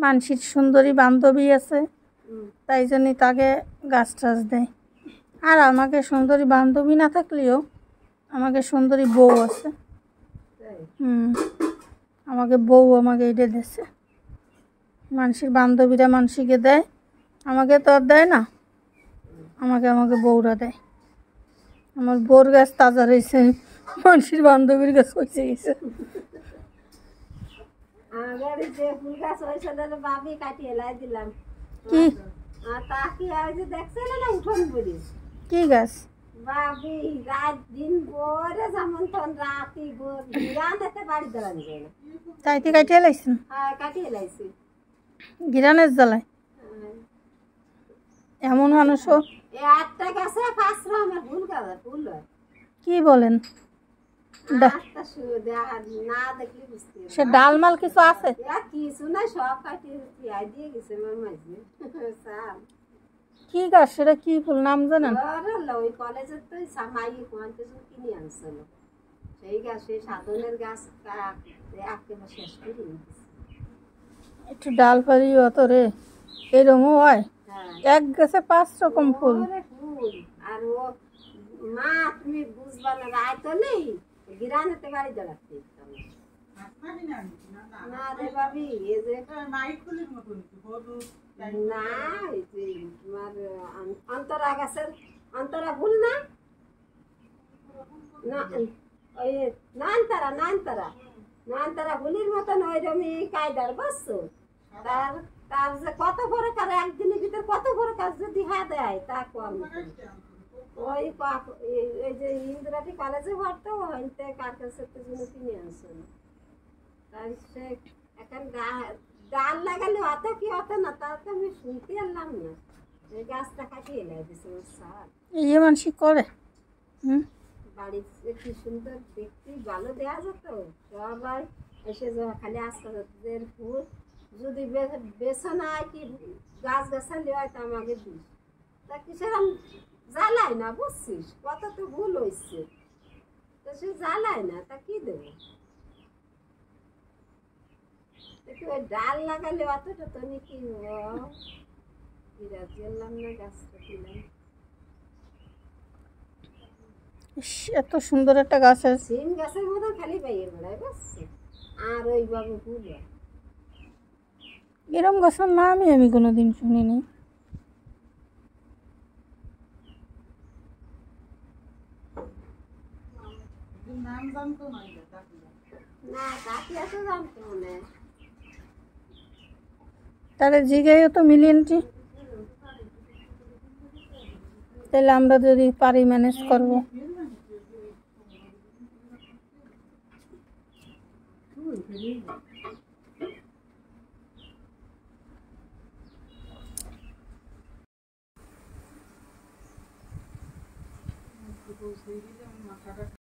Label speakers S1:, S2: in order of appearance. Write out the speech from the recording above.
S1: মানসির সুন্দরী বান্ধবী আছে, তাই জন্যই তাকে গাছ টাছ দেয়। আর আমাকে সুন্দরী বান্ধবী না থাকলেও আমাকে সুন্দরী বউ আছে। আমাকে বউ আমাকে এটা দিয়েছে। মানসির বান্ধবীরা মানসিকে দেয়, আমাকে তো আর দেয় না, আমাকে বউরা দেয়। আমার বউর গাছ তাজা রয়েছে, মানসির বান্ধবীর গাছ হয়েছে গেছে। কি গাছ?
S2: বাবি রাত দিন ভরে যেমন তখন রাতি ভোর গিরানেতে বাড়ি দাঁড়ানো যায় না।
S1: তাইতে কাটিয়ে লাইছেন?
S2: হ্যাঁ, কাটিয়ে লাইছি
S1: গিরানের জ্বালায়। এমন মানুষও
S2: একটা গাছে 5 রকমের ফুল গাছ ফুল হয়।
S1: কি বলেন? সে ডালমাল কিছু আছে?
S2: কিছু না, সব কাটিয়ে দিয়ে গেছে মাঝে।
S1: কি গাছ সেটা? কি ফুল নাম জানেন?
S2: ওই কলেজের তো সামাই কিনে আনছিল সেই গাছ, সেই সাধনের গাছ একেবারে শেষ করে
S1: একটু ডাল পারি অত রে, এরকমও হয়? এক গাছে 5 রকম ফুল।
S2: আর ও মা তুমি বুঝবা না, রায় তো নেই গিরানেতে বাড়ি দাঁড়াতে না রে বাবি। এই যে না, এই যে তোমার অন্তরা গাছের অন্তরা ভুল না, ওই নয়নতারা ভুলির মতন ওইরকমই কায়দার বসছো। তার তার যে কত বড় কাজ, একদিনের ভিতর কত বড় কাজ যদি দেয় তা কম। ওই এই যে ইন্দিরাটি কলেজে পড়তো, হইতে কার কাছে কিনে আনছিল। তাই সে এখন ডাল লাগালে অত কি অত না, তা তো আমি শুনতে এলাম না। এই গাছটা কাটিয়ে এলাই দিছে স্যার।
S1: এই মানুষ করে
S2: বাড়ি কি সুন্দর দেখতে, ভালো দেওয়া যেত। সবাই এসে খালি আজকালের ফুল যদি বেছে নাই কি গাছ গাছালি হয় তা আমাকে দিস, তা কিসের জ্বালায় না বুঝছিস, কত তো ভুল হয়েছে, তো সে জ্বালায় না, তা কি দেবো? ওই ডাল লাগালে অতটা তো নাকি গেলাম না, গাছটা দিলাম।
S1: এত সুন্দর একটা গাছ আছে,
S2: সিম গাছের মতো খালি পাইয়ে বেড়ায় বুঝছি। আর ওইভাবে ফুল
S1: এরম গাছের নামই আমি কোনোদিন শুনিনি। তাহলে জিগাইও তো মিলিয়নটি, তাহলে আমরা যদি পারি ম্যানেজ করবো।